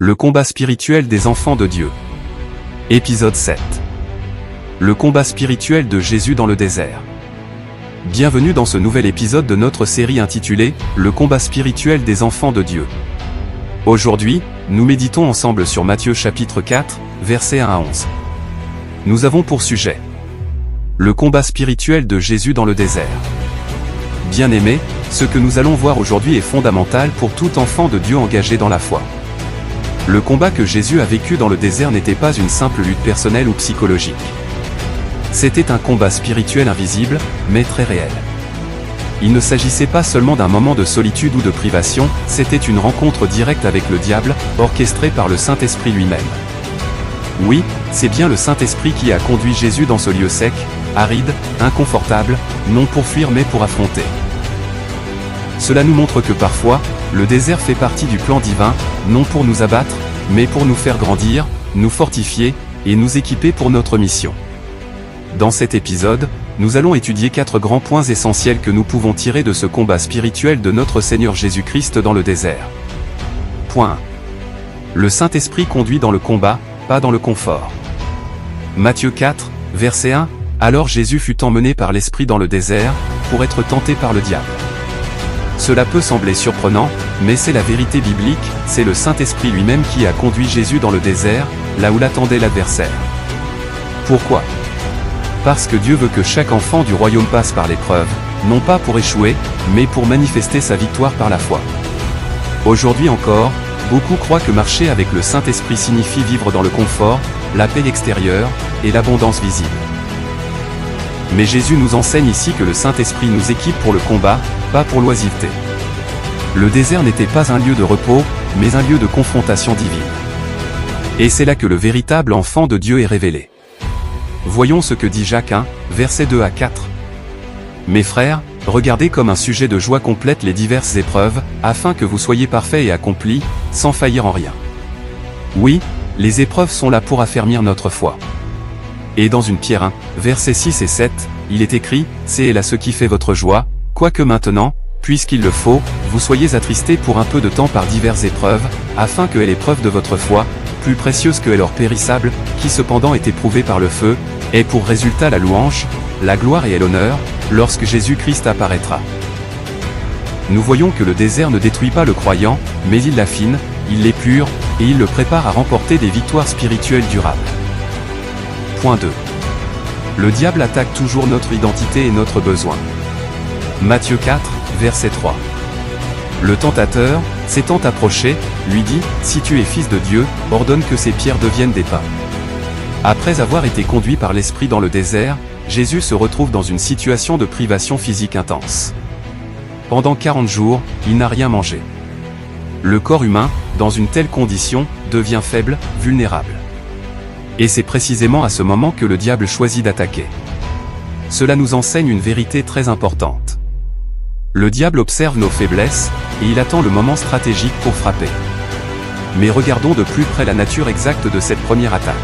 Le combat spirituel des enfants de Dieu. Épisode 7. Le combat spirituel de Jésus dans le désert. Bienvenue dans ce nouvel épisode de notre série intitulée « Le combat spirituel des enfants de Dieu ». Aujourd'hui, nous méditons ensemble sur Matthieu chapitre 4, versets 1 à 11. Nous avons pour sujet le combat spirituel de Jésus dans le désert. Bien-aimés, ce que nous allons voir aujourd'hui est fondamental pour tout enfant de Dieu engagé dans la foi. Le combat que Jésus a vécu dans le désert n'était pas une simple lutte personnelle ou psychologique. C'était un combat spirituel invisible, mais très réel. Il ne s'agissait pas seulement d'un moment de solitude ou de privation, c'était une rencontre directe avec le diable, orchestrée par le Saint-Esprit lui-même. Oui, c'est bien le Saint-Esprit qui a conduit Jésus dans ce lieu sec, aride, inconfortable, non pour fuir mais pour affronter. Cela nous montre que parfois, le désert fait partie du plan divin, non pour nous abattre, mais pour nous faire grandir, nous fortifier, et nous équiper pour notre mission. Dans cet épisode, nous allons étudier 4 grands points essentiels que nous pouvons tirer de ce combat spirituel de notre Seigneur Jésus-Christ dans le désert. Point 1. Le Saint-Esprit conduit dans le combat, pas dans le confort. Matthieu 4, verset 1, « Alors Jésus fut emmené par l'Esprit dans le désert, pour être tenté par le diable. » Cela peut sembler surprenant, mais c'est la vérité biblique, c'est le Saint-Esprit lui-même qui a conduit Jésus dans le désert, là où l'attendait l'adversaire. Pourquoi ? Parce que Dieu veut que chaque enfant du royaume passe par l'épreuve, non pas pour échouer, mais pour manifester sa victoire par la foi. Aujourd'hui encore, beaucoup croient que marcher avec le Saint-Esprit signifie vivre dans le confort, la paix extérieure, et l'abondance visible. Mais Jésus nous enseigne ici que le Saint-Esprit nous équipe pour le combat, pas pour l'oisiveté. Le désert n'était pas un lieu de repos, mais un lieu de confrontation divine. Et c'est là que le véritable enfant de Dieu est révélé. Voyons ce que dit Jacques 1, versets 2 à 4. « Mes frères, regardez comme un sujet de joie complète les diverses épreuves, afin que vous soyez parfaits et accomplis, sans faillir en rien. Oui, les épreuves sont là pour affermir notre foi. Et dans une Pierre 1, versets 6 et 7, il est écrit, « C'est là ce qui fait votre joie, quoique maintenant, puisqu'il le faut, vous soyez attristés pour un peu de temps par diverses épreuves, afin que l'épreuve de votre foi, plus précieuse que l'or périssable, qui cependant est éprouvée par le feu, ait pour résultat la louange, la gloire et l'honneur, lorsque Jésus-Christ apparaîtra. » Nous voyons que le désert ne détruit pas le croyant, mais il l'affine, il l'épure, et il le prépare à remporter des victoires spirituelles durables. Point 2. Le diable attaque toujours notre identité et notre besoin. Matthieu 4, verset 3. Le tentateur, s'étant approché, lui dit, « Si tu es fils de Dieu, ordonne que ces pierres deviennent des pains. » Après avoir été conduit par l'Esprit dans le désert, Jésus se retrouve dans une situation de privation physique intense. Pendant 40 jours, il n'a rien mangé. Le corps humain, dans une telle condition, devient faible, vulnérable. Et c'est précisément à ce moment que le diable choisit d'attaquer. Cela nous enseigne une vérité très importante. Le diable observe nos faiblesses, et il attend le moment stratégique pour frapper. Mais regardons de plus près la nature exacte de cette première attaque.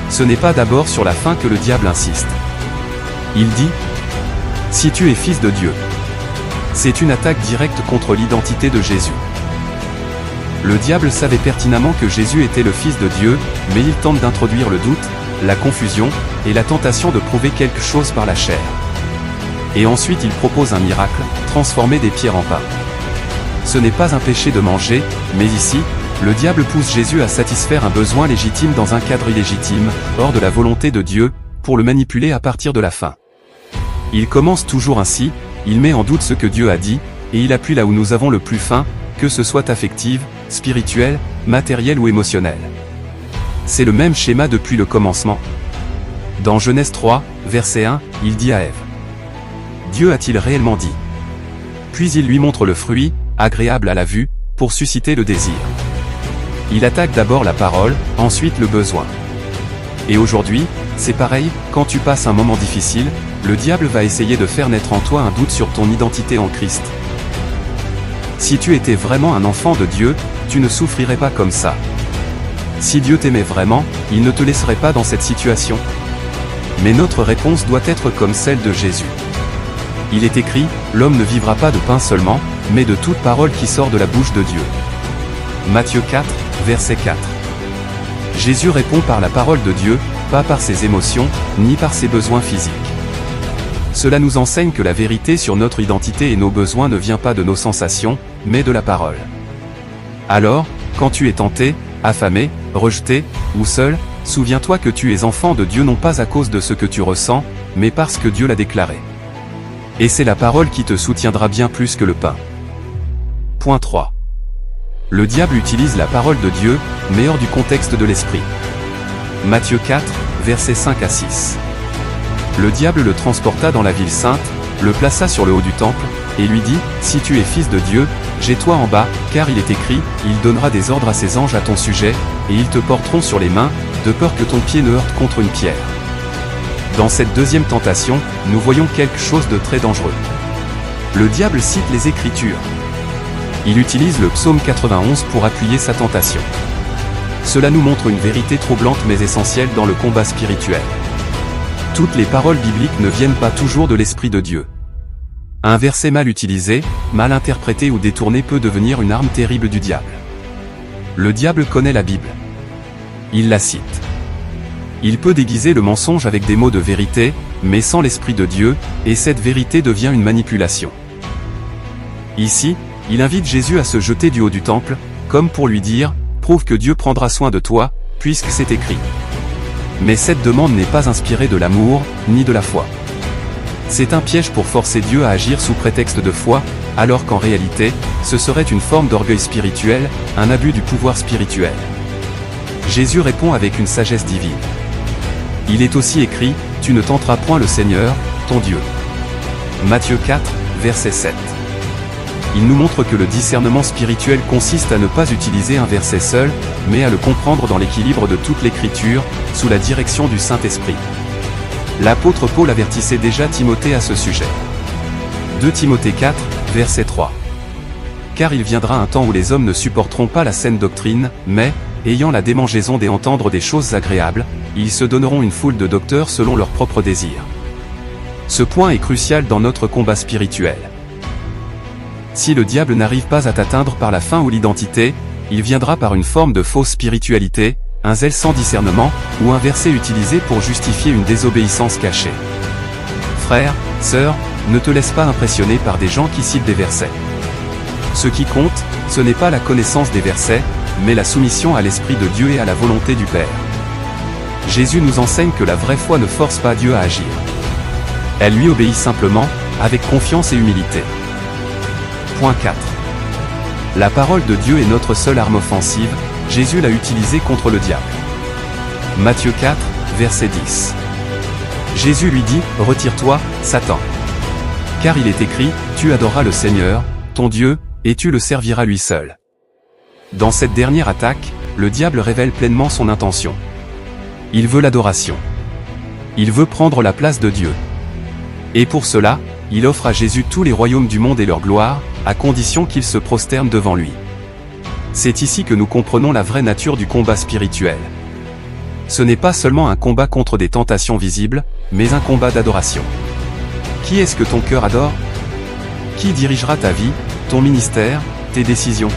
Ce n'est pas d'abord sur la fin que le diable insiste. Il dit « Si tu es fils de Dieu ». C'est une attaque directe contre l'identité de Jésus. Le diable savait pertinemment que Jésus était le Fils de Dieu, mais il tente d'introduire le doute, la confusion, et la tentation de prouver quelque chose par la chair. Et ensuite il propose un miracle, transformer des pierres en pain. Ce n'est pas un péché de manger, mais ici, le diable pousse Jésus à satisfaire un besoin légitime dans un cadre illégitime, hors de la volonté de Dieu, pour le manipuler à partir de la faim. Il commence toujours ainsi, il met en doute ce que Dieu a dit, et il appuie là où nous avons le plus faim, que ce soit affective, spirituelle, matérielle ou émotionnelle. C'est le même schéma depuis le commencement. Dans Genèse 3, verset 1, il dit à Ève, « Dieu a-t-il réellement dit ?» Puis il lui montre le fruit, agréable à la vue, pour susciter le désir. Il attaque d'abord la parole, ensuite le besoin. Et aujourd'hui, c'est pareil, quand tu passes un moment difficile, le diable va essayer de faire naître en toi un doute sur ton identité en Christ. Si tu étais vraiment un enfant de Dieu, tu ne souffrirais pas comme ça. Si Dieu t'aimait vraiment, il ne te laisserait pas dans cette situation. Mais notre réponse doit être comme celle de Jésus. Il est écrit, « L'homme ne vivra pas de pain seulement, mais de toute parole qui sort de la bouche de Dieu. » Matthieu 4, verset 4. Jésus répond par la parole de Dieu, pas par ses émotions, ni par ses besoins physiques. Cela nous enseigne que la vérité sur notre identité et nos besoins ne vient pas de nos sensations, mais de la parole. Alors, quand tu es tenté, affamé, rejeté, ou seul, souviens-toi que tu es enfant de Dieu non pas à cause de ce que tu ressens, mais parce que Dieu l'a déclaré. Et c'est la parole qui te soutiendra bien plus que le pain. Point 3. Le diable utilise la parole de Dieu, mais hors du contexte de l'esprit. Matthieu 4, versets 5 à 6. Le diable le transporta dans la ville sainte, le plaça sur le haut du temple, et lui dit, « Si tu es fils de Dieu, jette-toi en bas, car il est écrit, il donnera des ordres à ses anges à ton sujet, et ils te porteront sur les mains, de peur que ton pied ne heurte contre une pierre. » Dans cette deuxième tentation, nous voyons quelque chose de très dangereux. Le diable cite les Écritures. Il utilise le psaume 91 pour appuyer sa tentation. Cela nous montre une vérité troublante mais essentielle dans le combat spirituel. Toutes les paroles bibliques ne viennent pas toujours de l'Esprit de Dieu. Un verset mal utilisé, mal interprété ou détourné peut devenir une arme terrible du diable. Le diable connaît la Bible. Il la cite. Il peut déguiser le mensonge avec des mots de vérité, mais sans l'Esprit de Dieu, et cette vérité devient une manipulation. Ici, il invite Jésus à se jeter du haut du temple, comme pour lui dire, « Prouve que Dieu prendra soin de toi, puisque c'est écrit. » Mais cette demande n'est pas inspirée de l'amour, ni de la foi. C'est un piège pour forcer Dieu à agir sous prétexte de foi, alors qu'en réalité, ce serait une forme d'orgueil spirituel, un abus du pouvoir spirituel. Jésus répond avec une sagesse divine. Il est aussi écrit, « Tu ne tenteras point le Seigneur, ton Dieu. » Matthieu 4, verset 7. Il nous montre que le discernement spirituel consiste à ne pas utiliser un verset seul, mais à le comprendre dans l'équilibre de toute l'Écriture, sous la direction du Saint-Esprit. L'apôtre Paul avertissait déjà Timothée à ce sujet. 2 Timothée 4, verset 3. Car il viendra un temps où les hommes ne supporteront pas la saine doctrine, mais, ayant la démangeaison d'entendre des choses agréables, ils se donneront une foule de docteurs selon leurs propres désirs. Ce point est crucial dans notre combat spirituel. Si le diable n'arrive pas à t'atteindre par la faim ou l'identité, il viendra par une forme de fausse spiritualité, un zèle sans discernement, ou un verset utilisé pour justifier une désobéissance cachée. Frère, sœur, ne te laisse pas impressionner par des gens qui citent des versets. Ce qui compte, ce n'est pas la connaissance des versets, mais la soumission à l'Esprit de Dieu et à la volonté du Père. Jésus nous enseigne que la vraie foi ne force pas Dieu à agir. Elle lui obéit simplement, avec confiance et humilité. Point 4. La parole de Dieu est notre seule arme offensive, Jésus l'a utilisée contre le diable. Matthieu 4, verset 10. Jésus lui dit, « Retire-toi, Satan. Car il est écrit, tu adoreras le Seigneur, ton Dieu, et tu le serviras lui seul. » Dans cette dernière attaque, le diable révèle pleinement son intention. Il veut l'adoration. Il veut prendre la place de Dieu. Et pour cela, il offre à Jésus tous les royaumes du monde et leur gloire, à condition qu'il se prosterne devant lui. C'est ici que nous comprenons la vraie nature du combat spirituel. Ce n'est pas seulement un combat contre des tentations visibles, mais un combat d'adoration. Qui est-ce que ton cœur adore? Qui dirigera ta vie, ton ministère, tes décisions?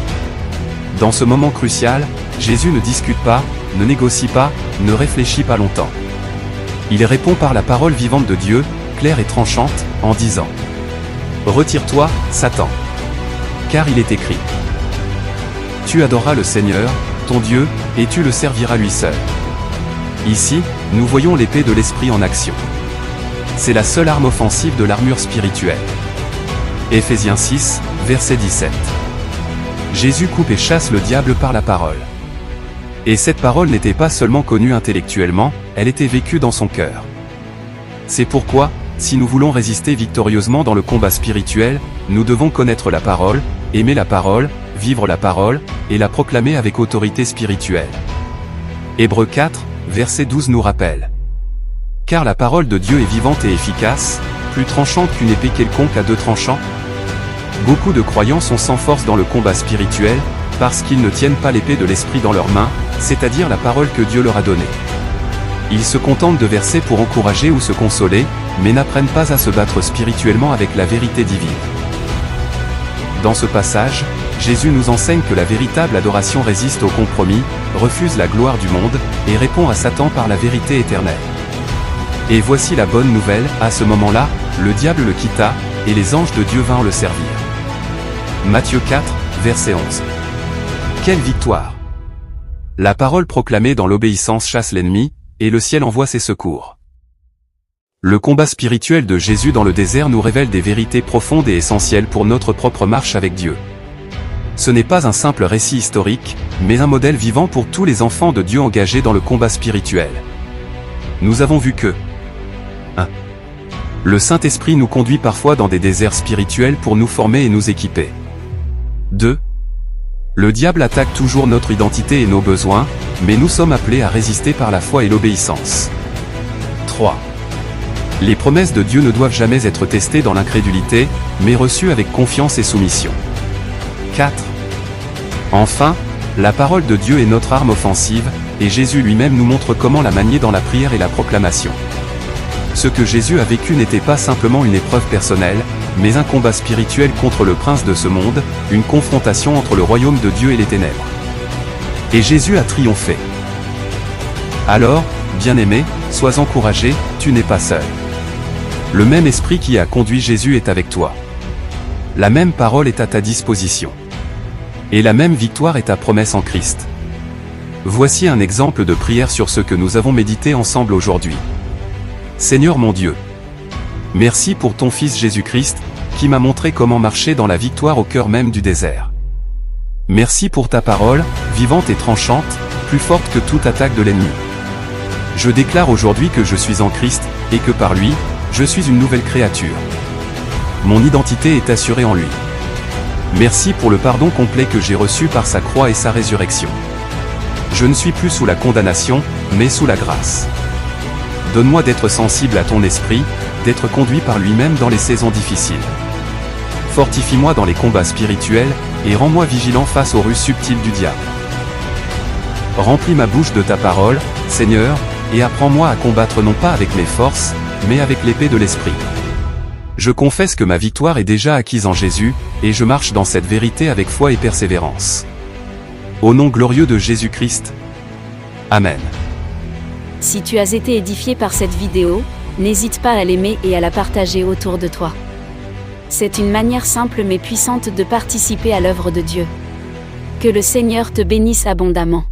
Dans ce moment crucial, Jésus ne discute pas, ne négocie pas, ne réfléchit pas longtemps. Il répond par la parole vivante de Dieu, claire et tranchante, en disant « Retire-toi, Satan. Car il est écrit. Tu adoreras le Seigneur, ton Dieu, et tu le serviras lui seul. » Ici, nous voyons l'épée de l'Esprit en action. C'est la seule arme offensive de l'armure spirituelle. Éphésiens 6, verset 17. Jésus coupe et chasse le diable par la parole. Et cette parole n'était pas seulement connue intellectuellement, elle était vécue dans son cœur. C'est pourquoi, si nous voulons résister victorieusement dans le combat spirituel, nous devons connaître la parole, aimer la parole, vivre la parole, et la proclamer avec autorité spirituelle. Hébreux 4, verset 12 nous rappelle. Car la parole de Dieu est vivante et efficace, plus tranchante qu'une épée quelconque à deux tranchants. Beaucoup de croyants sont sans force dans le combat spirituel, parce qu'ils ne tiennent pas l'épée de l'Esprit dans leurs mains, c'est-à-dire la parole que Dieu leur a donnée. Ils se contentent de versets pour encourager ou se consoler, mais n'apprennent pas à se battre spirituellement avec la vérité divine. Dans ce passage, Jésus nous enseigne que la véritable adoration résiste au compromis, refuse la gloire du monde, et répond à Satan par la vérité éternelle. Et voici la bonne nouvelle, à ce moment-là, le diable le quitta, et les anges de Dieu vinrent le servir. Matthieu 4, verset 11. Quelle victoire! La parole proclamée dans l'obéissance chasse l'ennemi, et le ciel envoie ses secours. Le combat spirituel de Jésus dans le désert nous révèle des vérités profondes et essentielles pour notre propre marche avec Dieu. Ce n'est pas un simple récit historique, mais un modèle vivant pour tous les enfants de Dieu engagés dans le combat spirituel. Nous avons vu que 1. Le Saint-Esprit nous conduit parfois dans des déserts spirituels pour nous former et nous équiper. 2. Le diable attaque toujours notre identité et nos besoins, mais nous sommes appelés à résister par la foi et l'obéissance. 3. Les promesses de Dieu ne doivent jamais être testées dans l'incrédulité, mais reçues avec confiance et soumission. 4. Enfin, la parole de Dieu est notre arme offensive, et Jésus lui-même nous montre comment la manier dans la prière et la proclamation. Ce que Jésus a vécu n'était pas simplement une épreuve personnelle, mais un combat spirituel contre le prince de ce monde, une confrontation entre le royaume de Dieu et les ténèbres. Et Jésus a triomphé. Alors, bien-aimé, sois encouragé, tu n'es pas seul. Le même esprit qui a conduit Jésus est avec toi. La même parole est à ta disposition. Et la même victoire est ta promesse en Christ. Voici un exemple de prière sur ce que nous avons médité ensemble aujourd'hui. Seigneur mon Dieu, merci pour ton Fils Jésus-Christ, qui m'a montré comment marcher dans la victoire au cœur même du désert. Merci pour ta parole, vivante et tranchante, plus forte que toute attaque de l'ennemi. Je déclare aujourd'hui que je suis en Christ, et que par lui, je suis une nouvelle créature. Mon identité est assurée en lui. Merci pour le pardon complet que j'ai reçu par sa croix et sa résurrection. Je ne suis plus sous la condamnation, mais sous la grâce. Donne-moi d'être sensible à ton esprit, d'être conduit par lui-même dans les saisons difficiles. Fortifie-moi dans les combats spirituels, et rends-moi vigilant face aux ruses subtiles du diable. Remplis ma bouche de ta parole, Seigneur, et apprends-moi à combattre non pas avec mes forces, mais avec l'épée de l'esprit. Je confesse que ma victoire est déjà acquise en Jésus, et je marche dans cette vérité avec foi et persévérance. Au nom glorieux de Jésus-Christ. Amen. Si tu as été édifié par cette vidéo, n'hésite pas à l'aimer et à la partager autour de toi. C'est une manière simple mais puissante de participer à l'œuvre de Dieu. Que le Seigneur te bénisse abondamment.